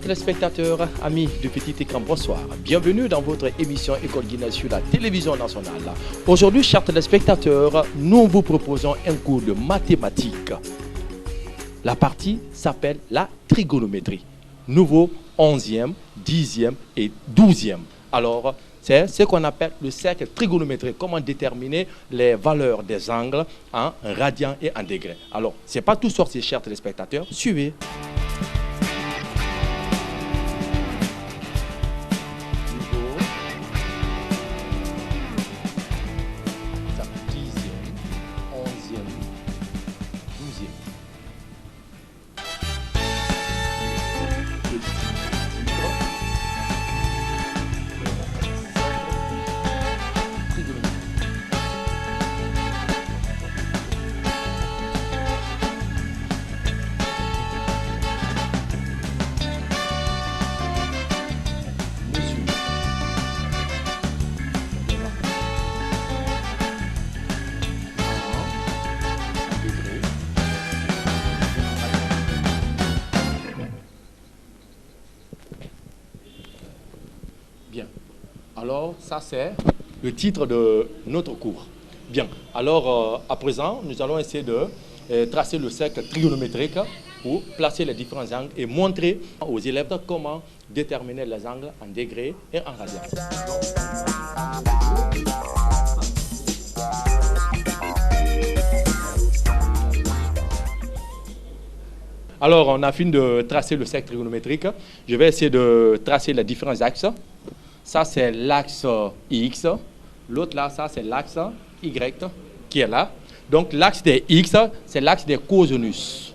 téléspectateurs, amis du petit écran, bonsoir. Bienvenue dans votre émission École Guinée sur la télévision nationale. Aujourd'hui, chers téléspectateurs, nous vous proposons un cours de mathématiques. La partie s'appelle la trigonométrie. Nouveau 11e, 10e et 12e. Alors, c'est ce qu'on appelle le cercle trigonométrique. Comment déterminer les valeurs des angles en radians et en degrés. Alors, ce n'est pas tout sorti, chers téléspectateurs. Suivez. Bien. Alors, ça c'est le titre de notre cours. Bien. Alors, à présent, nous allons essayer de tracer le cercle trigonométrique pour placer les différents angles et montrer aux élèves comment déterminer les angles en degrés et en radians. Alors, on a fini de tracer le cercle trigonométrique. Je vais essayer de tracer les différents axes. Ça, c'est l'axe X. L'autre là, ça, c'est l'axe Y qui est là. Donc, l'axe des X, c'est l'axe des cosinus.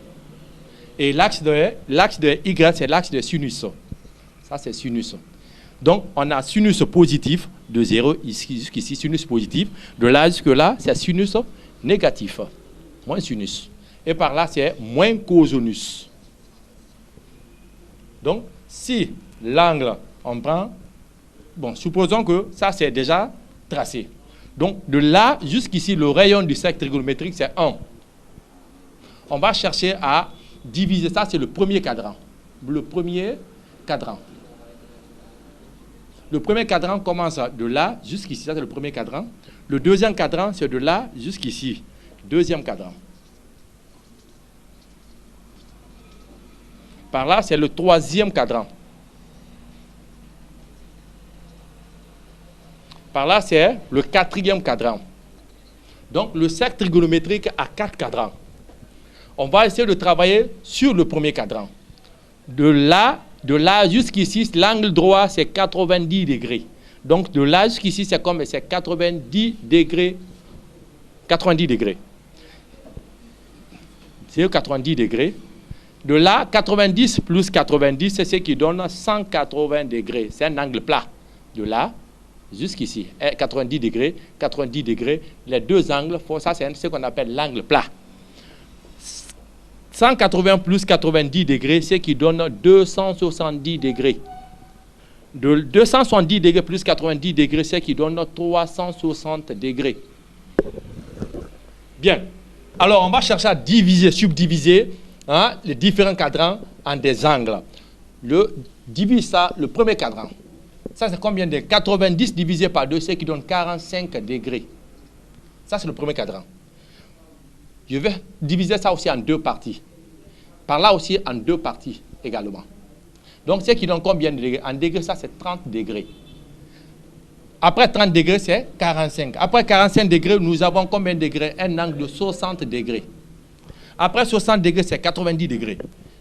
Et l'axe de Y, c'est l'axe des sinus. Ça, c'est sinus. Donc, on a sinus positif de 0 jusqu'ici, sinus positif. De là jusque là, c'est sinus négatif. Moins sinus. Et par là, c'est moins cosinus. Donc, si l'angle, on prend... Bon, supposons que ça, c'est déjà tracé. Donc, de là jusqu'ici, le rayon du cercle trigonométrique, c'est 1. On va chercher à diviser ça, c'est le premier cadran. Le premier cadran. Le premier cadran commence de là jusqu'ici, ça c'est le premier cadran. Le deuxième cadran, c'est de là jusqu'ici. Deuxième cadran. Par là, c'est le troisième cadran. Par là, c'est le quatrième cadran. Donc, le cercle trigonométrique a 4 cadrans. On va essayer de travailler sur le premier cadran. De là jusqu'ici, l'angle droit, c'est 90 degrés. Donc, de là jusqu'ici, c'est 90 degrés. 90 degrés. C'est 90 degrés. De là, 90 plus 90, c'est ce qui donne 180 degrés. C'est un angle plat. De là jusqu'ici, 90 degrés, les deux angles, ça c'est ce qu'on appelle l'angle plat. 180 plus 90 degrés, c'est qui donne 270 degrés. De 270 degrés plus 90 degrés, c'est qui donne 360 degrés. Bien. Alors, on va chercher à diviser, subdiviser les différents cadrans en des angles. Divise ça, le premier cadran. Ça, c'est combien de 90 divisé par 2, c'est qui donne 45 degrés. Ça, c'est le premier cadran. Je vais diviser ça aussi en deux parties. Par là aussi en deux parties également. Donc, c'est qui donne combien de degrés? En degrés, ça, c'est 30 degrés. Après 30 degrés, c'est 45. Après 45 degrés, nous avons combien de degrés? Un angle de 60 degrés. Après 60 degrés, c'est 90 degrés.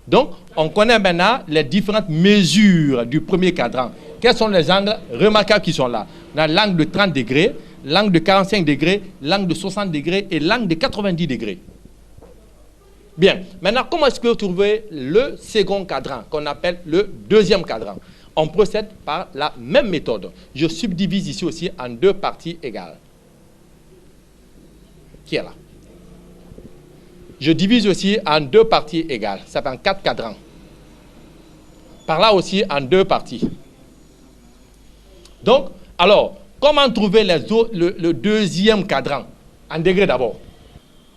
Donc, on connaît maintenant les différentes mesures du premier cadran. Quels sont les angles remarquables qui sont là? On a l'angle de 30 degrés, l'angle de 45 degrés, l'angle de 60 degrés et l'angle de 90 degrés. Bien. Maintenant, comment est-ce que vous trouvez le second cadran, qu'on appelle le deuxième cadran? On procède par la même méthode. Je subdivise ici aussi en deux parties égales. Qui est là? Je divise aussi en deux parties égales. Ça fait en 4 cadrans. Par là aussi en deux parties. Donc, alors, comment trouver le deuxième cadran? En degrés d'abord.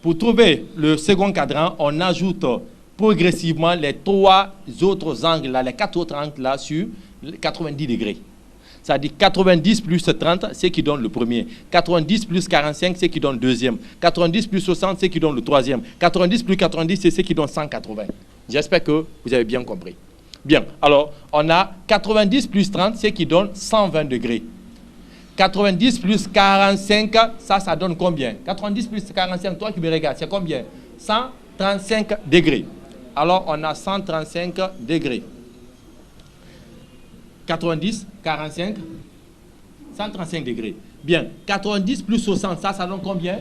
Pour trouver le second cadran, on ajoute progressivement les trois autres angles, là, les quatre autres angles là sur 90 degrés. C'est-à-dire 90 plus 30, c'est qui donne le premier. 90 plus 45, c'est qui donne le deuxième. 90 plus 60, c'est qui donne le troisième. 90 plus 90, c'est ce qui donne 180. J'espère que vous avez bien compris. Bien, alors, on a 90 plus 30, c'est qui donne 120 degrés. 90 plus 45, ça donne combien? 90 plus 45, toi qui me regardes, c'est combien? 135 degrés. Alors, on a 135 degrés. 90, 45, 135 degrés. Bien, 90 plus 60, ça donne combien?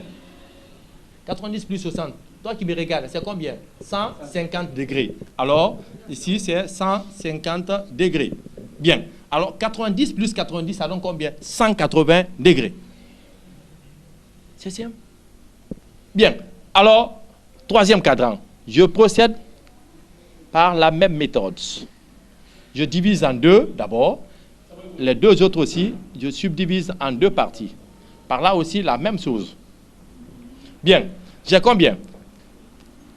90 plus 60, toi qui me regardes, c'est combien? 150 degrés. Alors, ici, c'est 150 degrés. Bien, alors 90 plus 90, ça donne combien? 180 degrés. C'est simple. Bien, alors, troisième cadran. Je procède par la même méthode. Je divise en deux d'abord. Les deux autres aussi, je subdivise en deux parties. Par là aussi, la même chose. Bien, j'ai combien?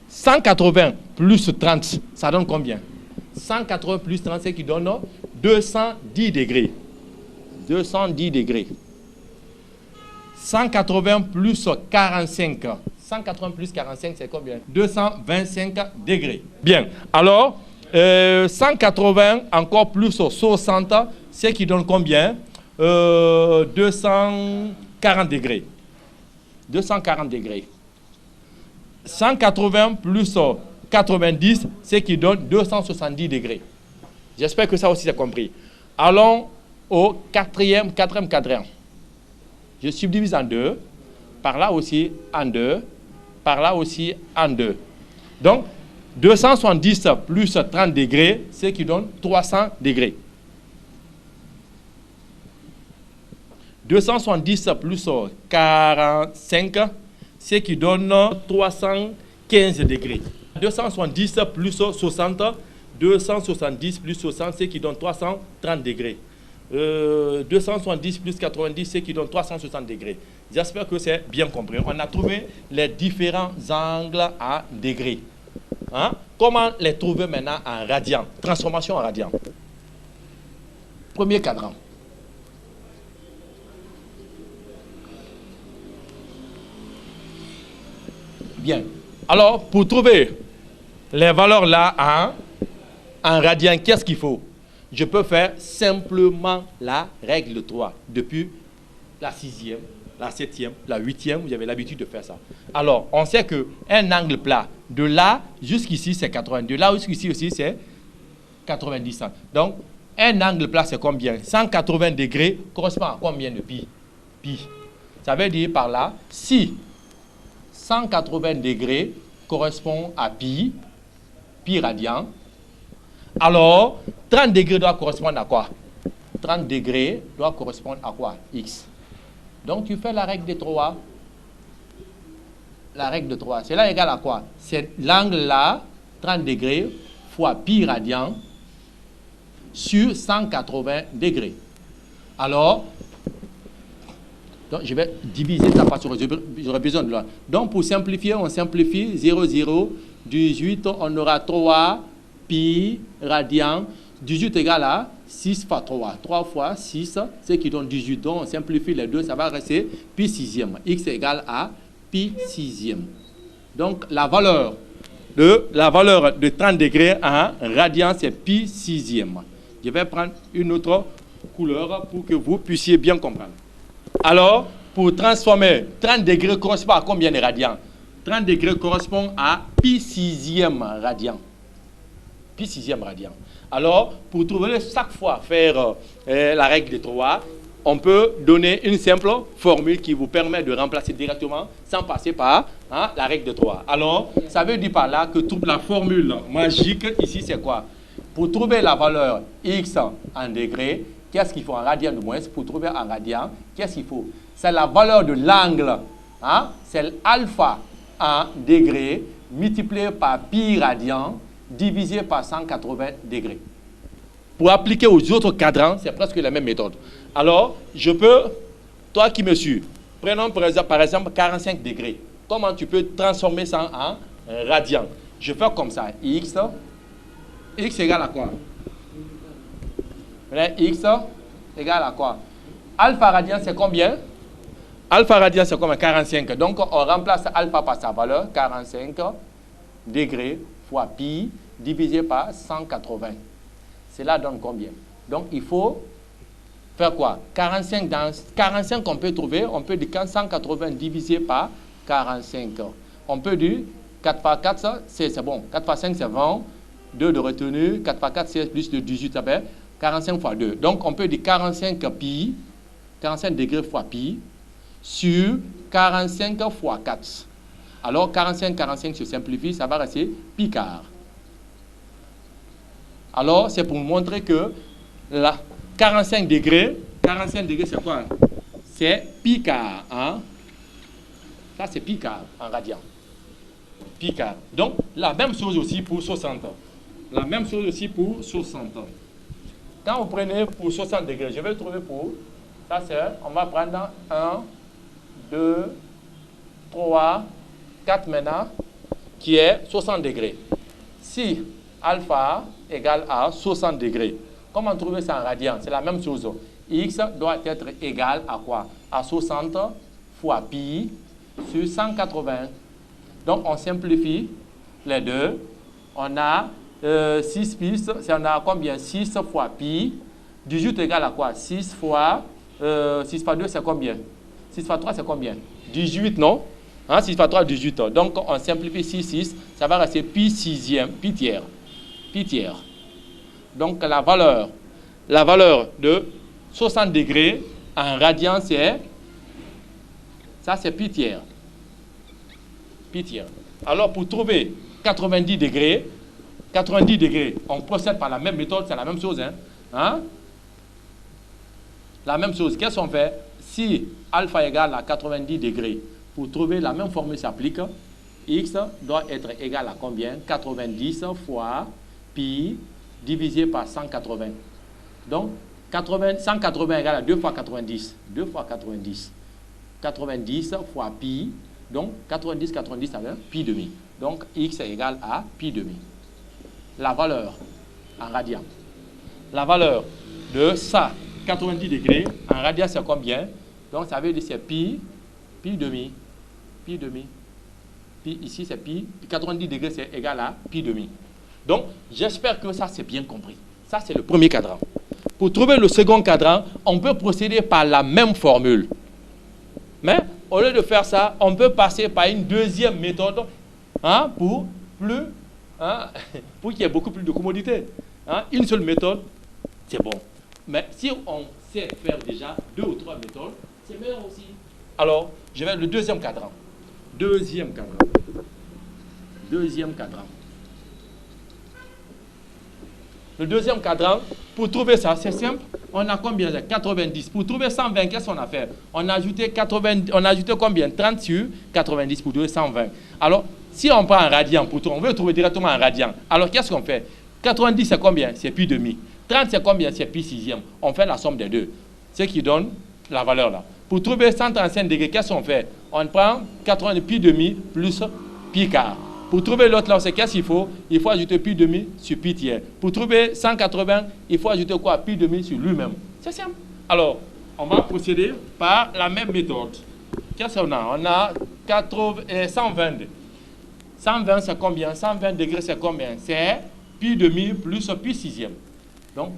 180 plus 30, ça donne combien? 180 plus 30, c'est qui donne 210 degrés. 210 degrés. 180 plus 45. 180 plus 45, c'est combien? 225 degrés. Bien, alors, 180 encore plus 60, c'est qui donne combien? 240 degrés. 240 degrés. 180 plus 90, c'est qui donne 270 degrés. J'espère que ça aussi c'est compris. Allons au quatrième cadran. Je subdivise en deux. Par là aussi en deux. Par là aussi en deux. Donc, 270 plus 30 degrés, c'est qui donne 300 degrés. 270 plus 45, c'est qui donne 315 degrés. 270 plus 60, 270 plus 60, c'est qui donne 330 degrés. 270 plus 90, c'est qui donne 360 degrés. J'espère que c'est bien compris. On a trouvé les différents angles à degrés. Hein? Comment les trouver maintenant en radian? Transformation en radian. Premier cadran. Bien. Alors, pour trouver les valeurs là en radian, qu'est-ce qu'il faut? Je peux faire simplement la règle 3 depuis la 6e, la 7e, la 8e, vous avez l'habitude de faire ça. Alors, on sait qu'un angle plat, de là jusqu'ici, c'est 80. De là jusqu'ici aussi, c'est 90. Donc, un angle plat, c'est combien? 180 degrés correspond à combien de pi? Pi. Ça veut dire par là, si 180 degrés correspond à pi radian, alors 30 degrés doit correspondre à quoi? 30 degrés doit correspondre à quoi? X. Donc, tu fais la règle de 3. La règle de 3. Cela égale à quoi? C'est l'angle là, 30 degrés, fois pi radian, sur 180 degrés. Alors, donc, je vais diviser ça par sur. J'aurai besoin de là. Donc, pour simplifier, on simplifie 0, 0, 18, on aura 3 pi radian. 18 égale à 6 fois 3. 3 fois 6, c'est qui donne 18. Donc, on simplifie les deux, ça va rester pi sixième. X égale à pi sixième. Donc, la valeur de 30 degrés en radian, c'est pi sixième. Je vais prendre une autre couleur pour que vous puissiez bien comprendre. Alors, pour transformer 30 degrés correspond à combien de radians? 30 degrés correspond à pi sixième radian. Pi sixième radian. Alors, pour trouver chaque fois faire la règle de 3, on peut donner une simple formule qui vous permet de remplacer directement sans passer par la règle de 3. Alors, ça veut dire par là que toute la formule magique ici, c'est quoi? Pour trouver la valeur x en degrés, qu'est-ce qu'il faut en radian de moins? Pour trouver en radian, qu'est-ce qu'il faut? C'est la valeur de l'angle, c'est alpha en degrés multiplié par pi radian divisé par 180 degrés. Pour appliquer aux autres cadrans, c'est presque la même méthode. Alors, je peux, toi qui me suis, prenons par exemple 45 degrés. Comment tu peux transformer ça en radian? Je fais comme ça. X égale à quoi? X égale à quoi? Alpha radian, c'est combien? Alpha radian, c'est combien? 45. Donc, on remplace alpha par sa valeur, 45 degrés fois pi, divisé par 180. Cela donne combien? Donc, il faut faire quoi? 45 dans 45, on peut trouver, on peut dire 180 divisé par 45. On peut dire 4 par 4, c'est bon. 4 par 5, c'est 20. 2 de retenue. 4 par 4, c'est plus de 18, ça fait 45 fois 2. Donc, on peut dire 45 pi, 45 degrés fois pi, sur 45 fois 4. Alors, 45 se simplifie, ça va rester pi quart. Alors, c'est pour montrer que la 45 degrés, c'est quoi? C'est pi quart. Hein? Ça, c'est pi quart en radian. Pi quart. Donc, la même chose aussi pour 60. La même chose aussi pour 60. Quand vous prenez pour 60 degrés, je vais trouver pour... Ça, c'est... On va prendre 1, 2, 3, 4 maintenant, qui est 60 degrés. Si alpha égale à 60 degrés, comment trouver ça en radian? C'est la même chose. X doit être égal à quoi? À 60 fois pi sur 180. Donc, on simplifie les deux. On a 6 pi, on a combien? 6 fois pi. 18 égale à quoi? 6 fois 6 fois 2, c'est combien? 6 fois 3, c'est combien? 18, non? Hein? 6 fois 3, 18. Donc, on simplifie 6, ça va rester pi sixième, pi tiers. Pi tiers. Donc, la valeur de 60 degrés en radian, c'est... Ça, c'est pi tiers. Pi tiers. Alors, pour trouver 90 degrés, on procède par la même méthode, c'est la même chose. Hein? La même chose. Qu'est-ce qu'on fait? Si alpha égale à 90 degrés, pour trouver la même formule s'applique, x doit être égal à combien? 90 fois pi divisé par 180. Donc, 180 égale à 2 fois 90. 2 fois 90. 90 fois pi. Donc, 90, ça fait pi demi. Donc, x est égal à pi demi. La valeur en radian. La valeur de ça, 90 degrés, en radian, c'est combien? Donc, ça veut dire que c'est pi demi. Pi demi. Pi, ici, c'est pi. 90 degrés, c'est égal à pi demi. Donc, j'espère que ça, c'est bien compris. Ça, c'est le premier cadran. Pour trouver le second cadran, on peut procéder par la même formule. Mais, au lieu de faire ça, on peut passer par une deuxième méthode pour qu'il y ait beaucoup plus de commodité. Une seule méthode, c'est bon. Mais si on sait faire déjà 2 ou 3 méthodes, c'est meilleur aussi. Alors, je vais le deuxième cadran. Deuxième cadran. Le deuxième cadran, pour trouver ça, c'est simple. On a combien? 90. Pour trouver 120, qu'est-ce qu'on a fait? On a ajouté combien? 30 sur 90 pour trouver 120. Alors, si on prend un radian, on veut trouver directement un radian. Alors, qu'est-ce qu'on fait? 90, c'est combien? C'est pi demi. 30, c'est combien? C'est pi sixième. On fait la somme des deux. Ce qui donne la valeur là. Pour trouver 135 degrés, qu'est-ce qu'on fait? On prend 80 pi demi plus pi quart. Pour trouver l'autre là, c'est qu'est-ce qu'il faut? Il faut ajouter pi demi sur pi tiers. Pour trouver 180, il faut ajouter quoi? Pi demi sur lui-même. C'est simple. Alors, on va procéder par la même méthode. Qu'est-ce qu'on a? On a 120. 120, c'est combien? 120 degrés, c'est combien? C'est pi demi plus pi sixième. Donc,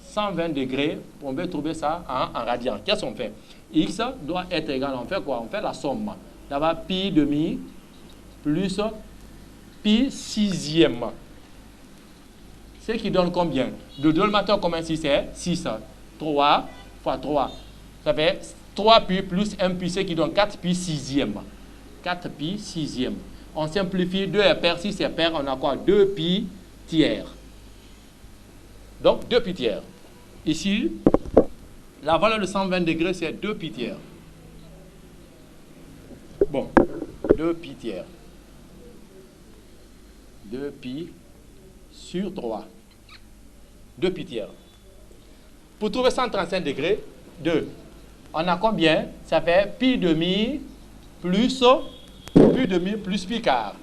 120 degrés, on peut trouver ça en radian. Qu'est-ce qu'on fait? X doit être égal, on fait quoi? On fait la somme. D'abord, pi demi plus pi sixième. Ce qui donne combien? Le dénominateur commun ici, c'est 6. 3 fois 3. Ça fait 3 pi plus 1 pi, ce qui donne 4 pi sixième. 4 pi sixième. On simplifie, 2 est pair, 6 est pair, on a quoi? 2 pi tiers. Donc, 2 pi tiers. Ici, la valeur de 120 degrés, c'est 2 pi tiers. Bon, 2 pi tiers. 2 pi sur 3. 2 pi tiers. Pour trouver 135 degrés, 2. On a combien? Ça fait pi demi plus pi quart.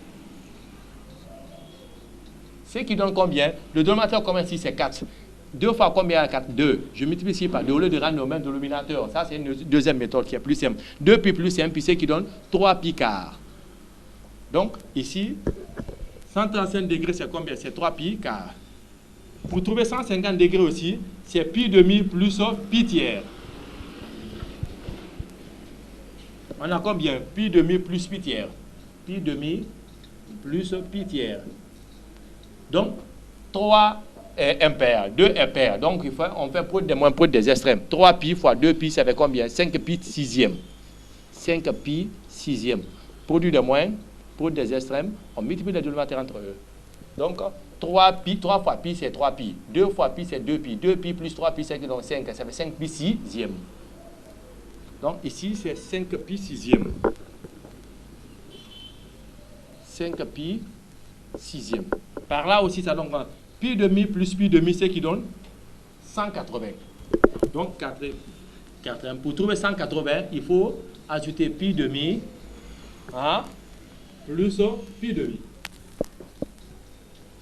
Ce qui donne combien? Le dénominateur commun ici, c'est 4. 2 fois combien à 4? 2. Je multiplie par 2 au lieu de rendre au même dénominateur. Ça, c'est une deuxième méthode qui est plus simple. 2 pi plus 1 pi, ce qui donne 3 pi quart. Donc, ici, 135 degrés, c'est combien? C'est 3 pi quart. Pour trouver 150 degrés aussi, c'est pi demi plus pi tiers. On a combien? Pi demi plus pi tiers. Pi demi plus pi tiers. Donc, 3 est impair, 2 est pair. Donc, on fait produit des moins, produit des extrêmes. 3 pi fois 2 pi, ça fait combien? 5 pi sixième. 5 pi sixième. Produit des moins, produit des extrêmes. On multiplie les dénominateurs entre eux. Donc, 3 fois pi, c'est 3 pi. 2 fois pi, c'est 2 pi. 2 pi plus 3 pi, c'est donc 5. Ça fait 5 pi sixième. Donc, ici, c'est 5 pi sixième. 5 pi sixième. Par là aussi, ça donne pi demi plus pi demi, c'est qui donne 180. Donc, 4. Pour trouver 180, il faut ajouter pi demi plus pi demi.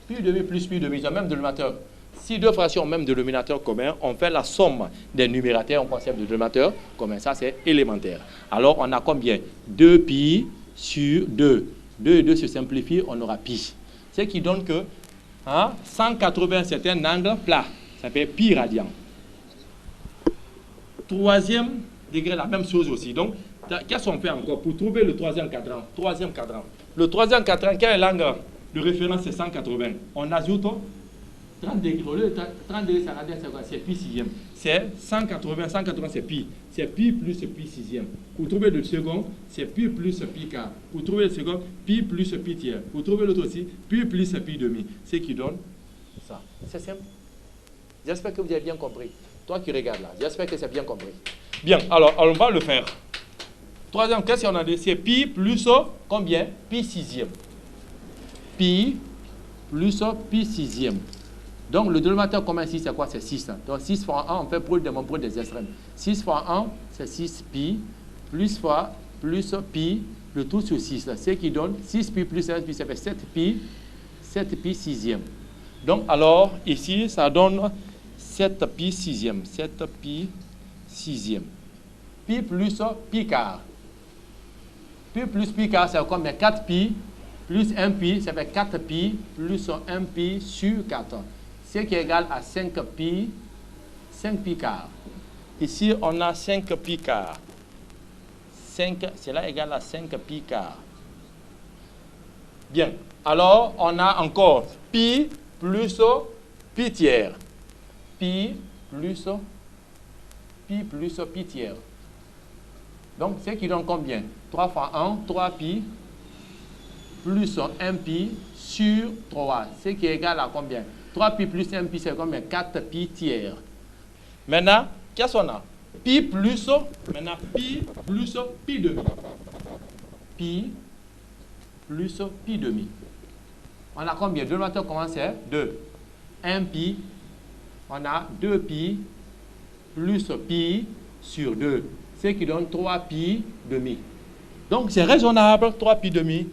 Pi demi plus pi demi, c'est le même dénominateur. Si deux fractions ont le même dénominateur commun, on fait la somme des numérateurs en concept de dénominateur commun. Ça, c'est élémentaire. Alors, on a combien? 2 pi sur 2. 2 et 2 se simplifient, on aura pi. Ce qui donne que 180, c'est un angle plat. Ça fait pi radian. Troisième degré, la même chose aussi. Donc, qu'est-ce qu'on fait encore pour trouver le troisième cadran? Le troisième cadran, quel est l'angle de référence? C'est 180. On ajoute 30 degrés. Au lieu de 30 degrés, ça radian, c'est quoi? C'est pi sixième. C'est 180. 180, c'est pi. C'est pi plus pi sixième. Pour trouver le second, c'est pi plus pi quart. Pour trouver le second, pi plus pi tiers. Pour trouver l'autre aussi, pi plus pi demi. Ce qui donne ça. C'est simple. J'espère que vous avez bien compris. Toi qui regardes là, j'espère que c'est bien compris. Bien, alors on va le faire. Troisième question, on a dit, c'est pi plus combien? Pi sixième. Pi plus pi sixième. Donc, le dénominateur commun ici, c'est quoi? C'est 6. Donc, 6 fois 1, on fait produit des extrêmes. 6 fois 1, c'est 6 pi, plus pi, le tout sur 6. Ce qui donne 6 pi plus 1 pi, ça fait 7 pi sixième. Donc, alors, ici, ça donne 7 pi sixième. 7 pi sixième. Pi plus pi quart. Pi plus pi quart, c'est combien? 4 pi plus 1 pi, ça fait 4 pi plus 1 pi sur 4. Ce qui est égal à 5 pi quart. Ici, on a 5 pi quart. 5, cela est égal à 5 pi quart. Bien. Alors, on a encore pi plus pi tiers. Pi plus pi tiers. Donc, ce qui donne combien? 3 fois 1, 3 pi plus 1 pi sur 3. Ce qui est égal à combien? 3 pi plus 1 pi, c'est combien? 4 pi tiers. Maintenant, qu'est-ce qu'on a? Pi plus, maintenant, pi plus pi demi. Pi plus pi demi. On a combien? Le dénominateur comment c'est? 2. 1 pi, on a 2 pi plus pi sur 2. Ce qui donne 3 pi demi. Donc, c'est raisonnable, 3 pi demi.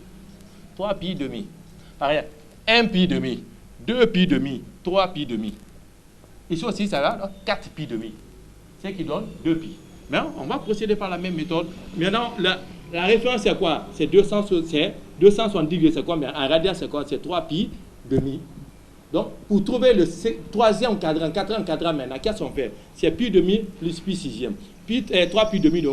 3 pi demi. Pareil, 1 pi demi. 2 pi demi, 3 pi demi. Ici aussi, ça va, 4 pi demi. Ce qui donne 2 pi. Mais on va procéder par la même méthode. Maintenant, la référence, c'est quoi? C'est 270 degrés, c'est combien? En radian, c'est quoi? C'est 3 pi demi. Donc, pour trouver le troisième cadran, quatrième cadran maintenant, qu'est-ce qu'on fait? C'est pi demi plus pi sixième. 3 pi demi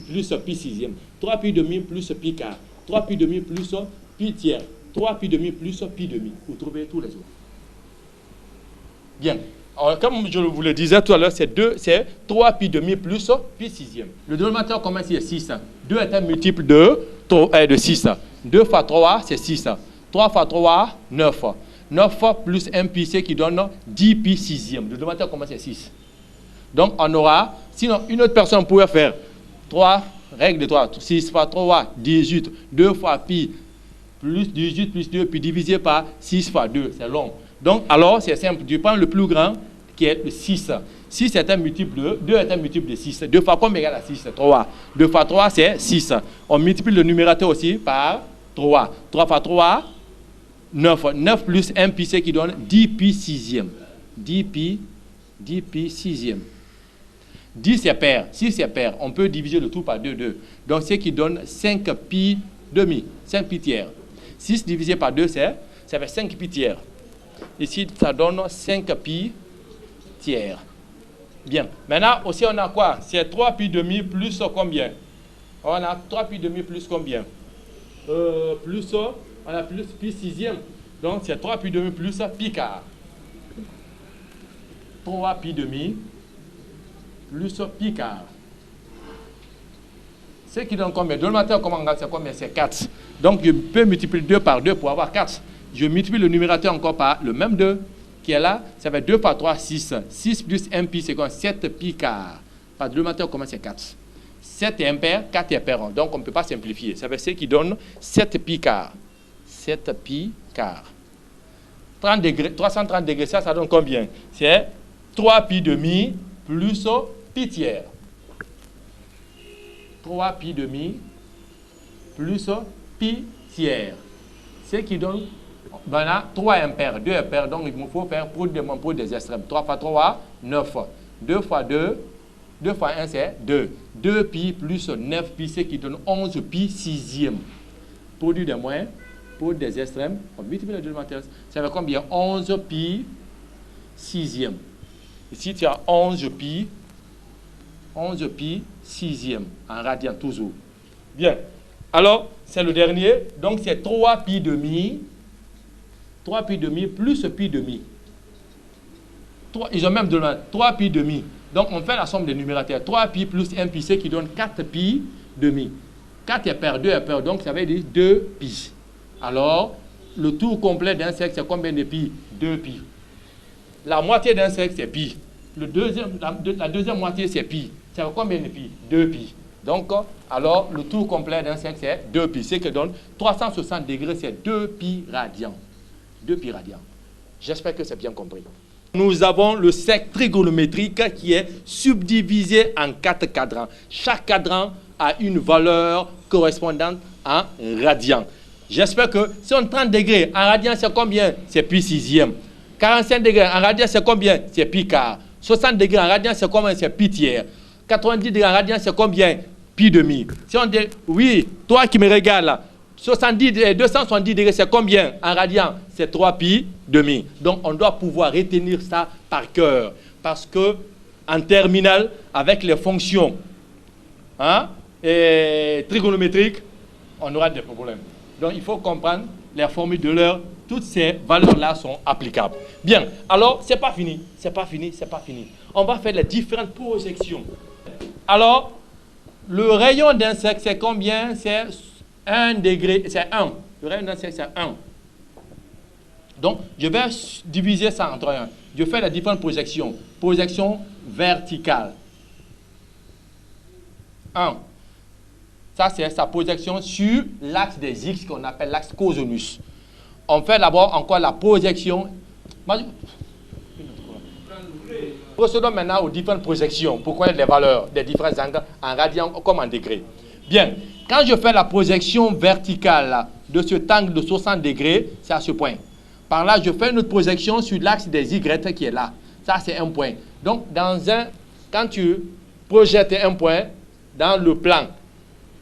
plus pi sixième. 3 pi demi plus pi quart. 3 pi demi plus pi tiers. 3 pi demi plus pi demi. Pour trouver tous les autres. Bien. Alors, comme je vous le disais tout à l'heure, c'est 3 pi demi plus pi sixième. Le dénominateur commun ici est 6. 2 est un multiple de 6. 2 fois 3, c'est 6. 3 fois 3, 9. 9 plus 1 pi, c'est qui donne 10 pi sixième. Le dénominateur commun c'est 6. Donc, on aura, sinon, une autre personne pourrait faire 3, règle de 3, 6 fois 3, 18. 2 fois pi plus 18 plus 2, puis divisé par 6 fois 2. C'est long. Donc, alors, c'est simple. Tu prends le plus grand, qui est le 6. 6 est un multiple de 2 est un multiple de 6. 2 fois combien égale à 6? 3. 2 fois 3, c'est 6. On multiplie le numérateur aussi par 3. 3 fois 3, 9. 9 plus 1 pi, c'est qui donne 10 pi sixième. 10 pi sixième. 10 c'est pair, 6 c'est pair. On peut diviser le tout par 2, 2. Donc, c'est qui donne 5 pi demi, 5 pi tiers. 6 divisé par 2, ça fait 5 pi tiers. Ici, ça donne 5 pi tiers. Bien. Maintenant, aussi, on a quoi? C'est 3 pi demi plus combien? On a 3 pi demi plus combien? On a plus pi sixième. Donc, c'est 3 pi demi plus pi quart. 3 pi demi plus pi quart. Ce qui donne combien? Dénominateur, comment on regarde, c'est combien? C'est 4. Donc, je peux multiplier 2 par 2 pour avoir 4. Je multiplie le numérateur encore par le même 2 qui est là. Ça fait 2 par 3, 6. 6 plus 1 pi, c'est quoi? 7 pi quart. Par dénominateur, comment c'est 4? 7 est impair, 4 est pair. Donc, on ne peut pas simplifier. Ça fait ce qui donne 7 pi quart. 7 pi quart. 30 degrés, 330 degrés, ça donne combien? C'est 3 pi demi plus pi tiers. 3 pi demi plus pi tiers. Ce qui donne, voilà, 3 impair, 2 impair. Donc, il me faut faire pour des extrêmes. 3 fois 3, 9. 2 fois 2, 2 fois 1, c'est 2. 2 pi plus 9 pi, ce qui donne 11 pi sixième. Produit des moyens, pour des extrêmes, on multiplie les deux matériaux. Ça fait combien? 11 pi sixième. Ici, tu as 11 pi sixième, en radian toujours. Bien. Alors, c'est le dernier. Donc, c'est 3 pi demi. 3 pi demi plus pi demi. Ils ont même donné 3 pi demi. Donc, on fait la somme des numérateurs. 3 pi plus 1 pi, c'est qui donne 4 pi demi. 4 est pair, 2 est pair. Donc, ça veut dire 2 pi. Alors, le tour complet d'un cercle, c'est combien de pi? 2 pi. La moitié d'un cercle, c'est pi. La deuxième moitié, c'est pi. Ça fait combien de pi? 2 pi. Donc, alors, le tour complet d'un cercle, c'est 2 pi. Ce qui donne 360 degrés, c'est 2 pi radians. 2 pi radians. J'espère que c'est bien compris. Nous avons le cercle trigonométrique qui est subdivisé en 4 cadrans. Chaque cadran a une valeur correspondante en radians. J'espère que si on 30 degrés en radian, c'est combien? C'est pi sixième. 45 degrés en radian, c'est combien? C'est pi quart. 60 degrés en radian, c'est combien? C'est pi tiers. 90 degrés en radian, c'est combien? Pi demi. Si on dit, oui, toi qui me regardes, 270 degrés, c'est combien en radian? C'est 3 pi demi. Donc, on doit pouvoir retenir ça par cœur. Parce que, en terminale, avec les fonctions et trigonométriques, on aura des problèmes. Donc, il faut comprendre les formules de l'heure. Toutes ces valeurs-là sont applicables. Bien. Alors, c'est pas fini. C'est pas fini. C'est pas fini. On va faire les différentes projections. Alors, le rayon d'un cercle, c'est combien? C'est 1 degré. C'est 1. Le rayon d'un cercle, c'est 1. Donc, je vais diviser ça entre 1. Je fais les différentes projections. Projection verticale. 1. Ça, c'est sa projection sur l'axe des X qu'on appelle l'axe cosinus. On fait d'abord encore la projection. Procédons maintenant aux différentes projections pour connaître les valeurs des différents angles en radian comme en degrés. Bien, quand je fais la projection verticale de cet angle de 60 degrés, c'est à ce point. Par là, je fais une autre projection sur l'axe des Y qui est là. Ça, c'est un point. Donc, quand tu projettes un point dans le plan,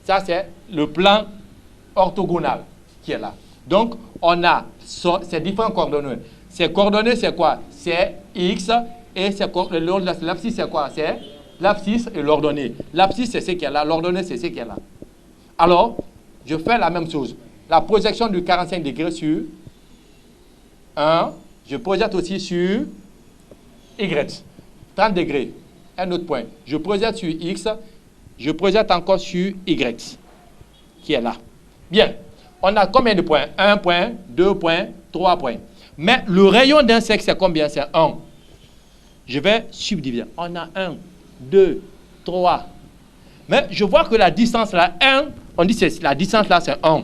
ça, c'est le plan orthogonal qui est là. Donc, on a ces différentes coordonnées. Ces coordonnées, c'est quoi? C'est X et l'abscisse, c'est quoi? C'est l'abscisse et l'ordonnée. L'abscisse, c'est ce qui est là. L'ordonnée, c'est ce qui est là. Alors, je fais la même chose. La projection du 45 degrés sur 1, je projette aussi sur Y. 30 degrés, un autre point. Je projette sur X, je projette encore sur Y, qui est là. Bien. On a combien de points? 1 point, 2 points, 3 points. Mais le rayon d'un cercle, c'est combien? C'est 1. Je vais subdiviser. On a 1, 2, 3. Mais je vois que la distance là, 1, on dit que la distance là, c'est 1.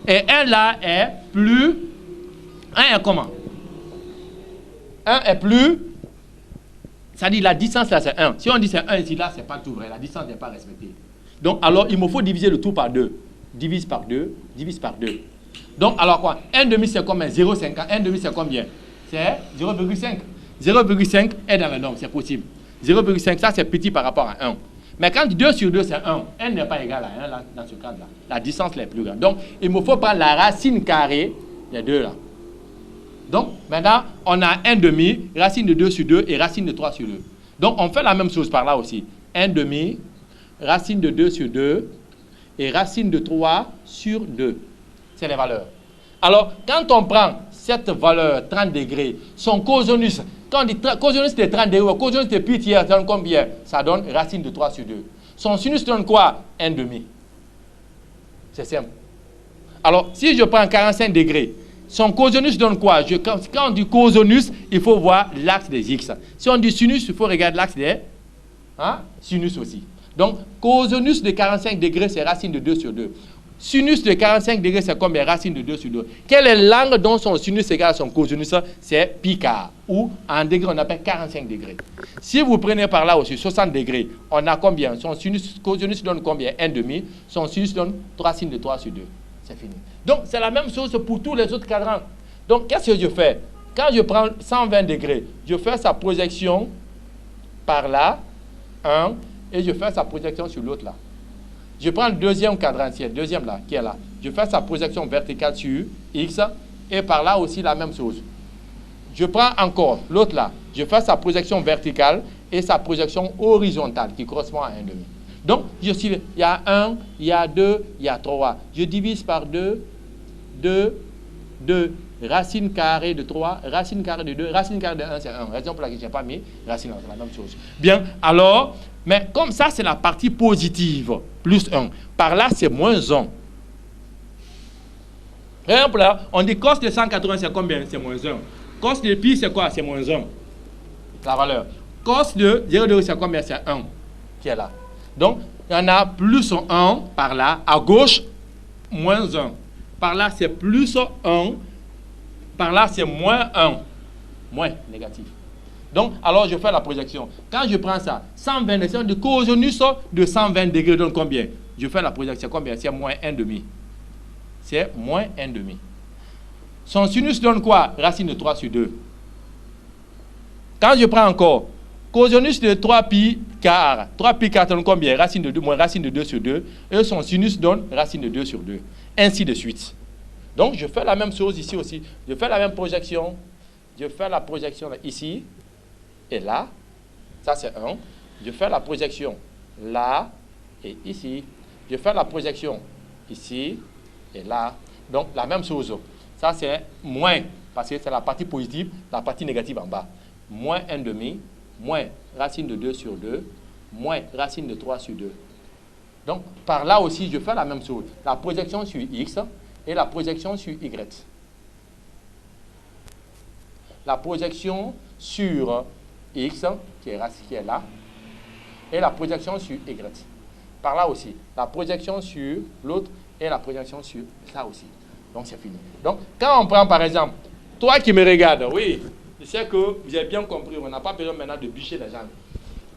Et 1 là est plus... 1 est comment? 1 est plus... Ça dit la distance là, c'est 1. Si on dit c'est 1 ici, là, c'est pas tout vrai. La distance n'est pas respectée. Donc, alors, il me faut diviser le tout par 2. Divise par 2, divise par 2. Donc, alors quoi? 1 demi, c'est combien? 0,50. 1 demi, c'est combien? C'est 0,5. 0,5 est dans la norme, c'est possible. 0,5, ça, c'est petit par rapport à 1. Mais quand 2 sur 2, c'est 1, 1 n'est pas égal à 1 là, dans ce cadre-là. La distance est plus grande. Donc, il me faut prendre la racine carrée des deux là. Donc, maintenant, on a 1 demi, racine de 2 sur 2 et racine de 3 sur 2. Donc, on fait la même chose par là aussi. 1 demi, racine de 2 sur 2 et racine de 3 sur 2. C'est les valeurs. Alors, quand on prend cette valeur 30 degrés, son cosinus, quand on dit cosinus de 30 degrés, cosinus de pi tiers, ça donne combien? Ça donne racine de 3 sur 2. Son sinus donne quoi? 1 demi. C'est simple. Alors, si je prends 45 degrés, son cosinus donne quoi? Quand on dit cosinus, il faut voir l'axe des x. Si on dit sinus, il faut regarder l'axe des sinus aussi. Donc, cosinus de 45 degrés, c'est racine de 2 sur 2. Sinus de 45 degrés, c'est combien? Racine de 2 sur 2. Quelle est l'angle dont son sinus égale à son cosinus? C'est pi quart. Ou en degrés, on appelle 45 degrés. Si vous prenez par là aussi 60 degrés, on a combien? Son sinus, cosinus donne combien? 1 demi. Son sinus donne 3 racine de 3 sur 2. C'est fini. Donc, c'est la même chose pour tous les autres cadrans. Donc, qu'est-ce que je fais? Quand je prends 120 degrés, je fais sa projection par là, 1, et je fais sa projection sur l'autre là. Je prends le deuxième cadran, c'est le deuxième là, qui est là. Je fais sa projection verticale sur X, et par là aussi la même chose. Je prends encore l'autre là. Je fais sa projection verticale et sa projection horizontale, qui correspond à 1 demi. Donc, il y a 1, il y a 2, il y a 3. Je divise par 2, 2, 2. Racine carrée de 3, racine carrée de 2, racine carrée de 1, c'est 1. Raison pour laquelle je n'ai pas mis racine, c'est la même chose. Bien, alors, mais comme ça, c'est la partie positive, plus 1. Par là, c'est moins 1. Par exemple, là, on dit cos de 180, c'est combien? C'est moins 1. Cos de pi, c'est quoi? C'est moins 1. La valeur. Cos de 0,2, c'est combien? C'est 1 qui est là. Donc, il y en a plus 1 par là, à gauche, moins 1. Par là, c'est plus 1. Par là, c'est moins 1. Moins négatif. Donc, alors, je fais la projection. Quand je prends ça, 120 degrés, de cosinus de 120 degrés donne combien? Je fais la projection, combien? C'est moins 1 demi. C'est moins 1 demi. Son sinus donne quoi? Racine de 3 sur 2. Quand je prends encore, cosinus de 3 pi quart. 3 pi quart donne combien? Racine de 2 moins racine de 2 sur 2. Et son sinus donne racine de 2 sur 2. Ainsi de suite. Donc, je fais la même chose ici aussi. Je fais la même projection. Je fais la projection ici et là. Ça, c'est 1. Je fais la projection là et ici. Je fais la projection ici et là. Donc, la même chose. Ça, c'est moins, parce que c'est la partie positive, la partie négative en bas. Moins 1 demi, moins racine de 2 sur 2, moins racine de 3 sur 2. Donc, par là aussi, je fais la même chose. La projection sur X et la projection sur Y. La projection sur X, qui est là, et la projection sur Y. Par là aussi. La projection sur l'autre et la projection sur ça aussi. Donc, c'est fini. Donc, quand on prend, par exemple, toi qui me regardes, oui, je sais que vous avez bien compris, on n'a pas besoin maintenant de bûcher les gens.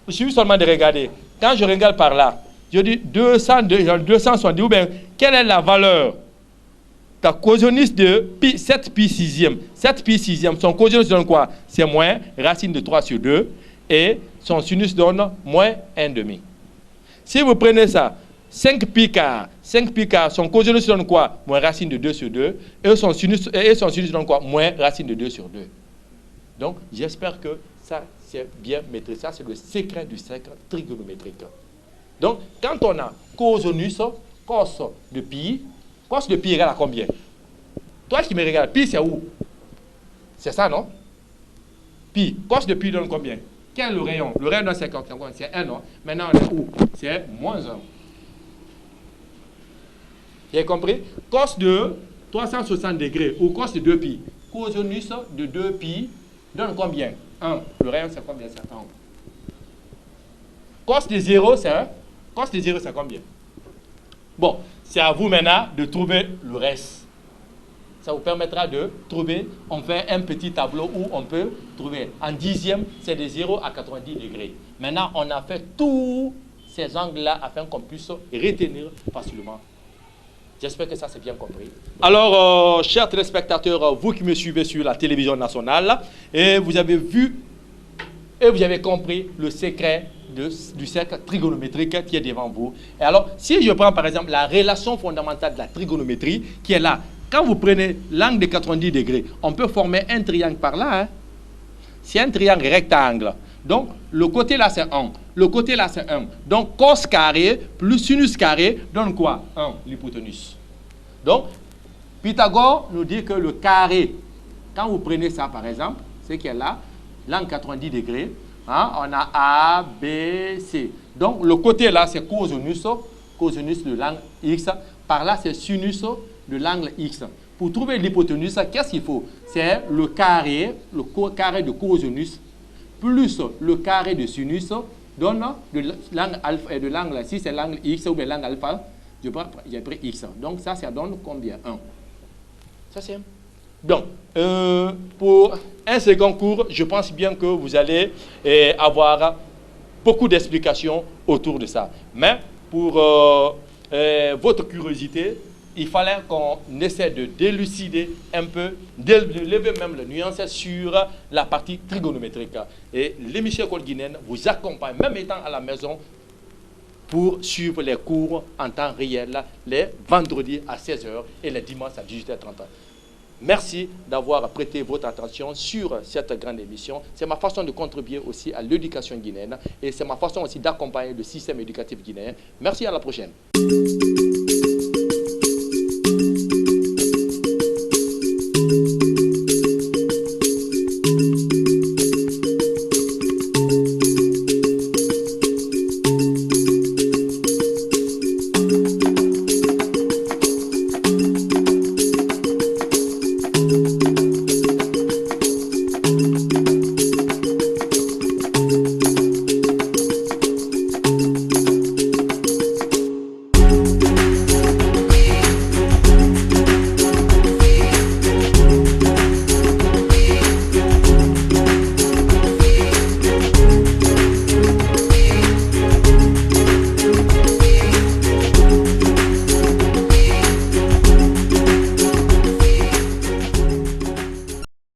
Il suffit seulement de regarder. Quand je regarde par là, je dis 270, ou bien, quelle est la valeur? Ta cosinus de 7 pi sixième. 7 pi sixième, son cosinus donne quoi? C'est moins racine de 3 sur 2 et son sinus donne moins 1 demi. Si vous prenez ça, 5 pi quart, son cosinus donne quoi? Moins racine de 2 sur 2 et son sinus donne quoi? Moins racine de 2 sur 2. Donc, j'espère que ça, c'est bien maîtrisé. Ça, c'est le secret du cercle trigonométrique. Donc, quand on a cosinus, cos de pi égale à combien? Toi qui me regardes, pi c'est où? C'est ça, non? Pi. Cos de pi donne combien? Quel est le rayon? Le rayon donne 50. C'est 1, non? Maintenant, on est où? C'est moins 1. Vous avez compris? Cos de 360 degrés ou cos de 2 pi. Cosinus de 2 pi donne combien? 1. Le rayon, c'est combien? C'est 1. Cos de 0, c'est 1. Cos de 0, c'est combien? Bon, c'est à vous maintenant de trouver le reste. Ça vous permettra de trouver, on fait un petit tableau où on peut trouver. En dixième, c'est de 0 à 90 degrés. Maintenant, on a fait tous ces angles-là afin qu'on puisse retenir facilement. J'espère que ça c'est bien compris. Alors, chers téléspectateurs, vous qui me suivez sur la télévision nationale, et vous avez vu et vous avez compris le secret du cercle trigonométrique qui est devant vous. Et alors, si je prends par exemple la relation fondamentale de la trigonométrie qui est là, quand vous prenez l'angle de 90 degrés, on peut former un triangle par là. Hein? C'est un triangle rectangle. Donc, le côté là, c'est 1. Le côté là, c'est 1. Donc, cos carré plus sinus carré donne quoi? 1, l'hypoténuse. Donc, Pythagore nous dit que le carré, quand vous prenez ça par exemple, c'est qu'il y a là, l'angle 90 degrés, hein, on a A, B, C. Donc, le côté là, c'est cosinus de l'angle X. Par là, c'est sinus de l'angle X. Pour trouver l'hypoténuse, qu'est-ce qu'il faut? C'est le carré de cosinus plus le carré de sinus donne de l'angle alpha et de l'angle, si c'est l'angle X ou bien l'angle alpha, j'ai pris X. Donc, ça donne combien? 1. Ça, c'est 1. Donc, pour un second cours, je pense bien que vous allez avoir beaucoup d'explications autour de ça. Mais pour votre curiosité, il fallait qu'on essaie de délucider un peu, de lever même les nuances sur la partie trigonométrique. Et l'émission École guinéenne vous accompagne, même étant à la maison, pour suivre les cours en temps réel, les vendredis à 16h et les dimanches à 18h30. Merci d'avoir prêté votre attention sur cette grande émission. C'est ma façon de contribuer aussi à l'éducation guinéenne et c'est ma façon aussi d'accompagner le système éducatif guinéen. Merci, à la prochaine.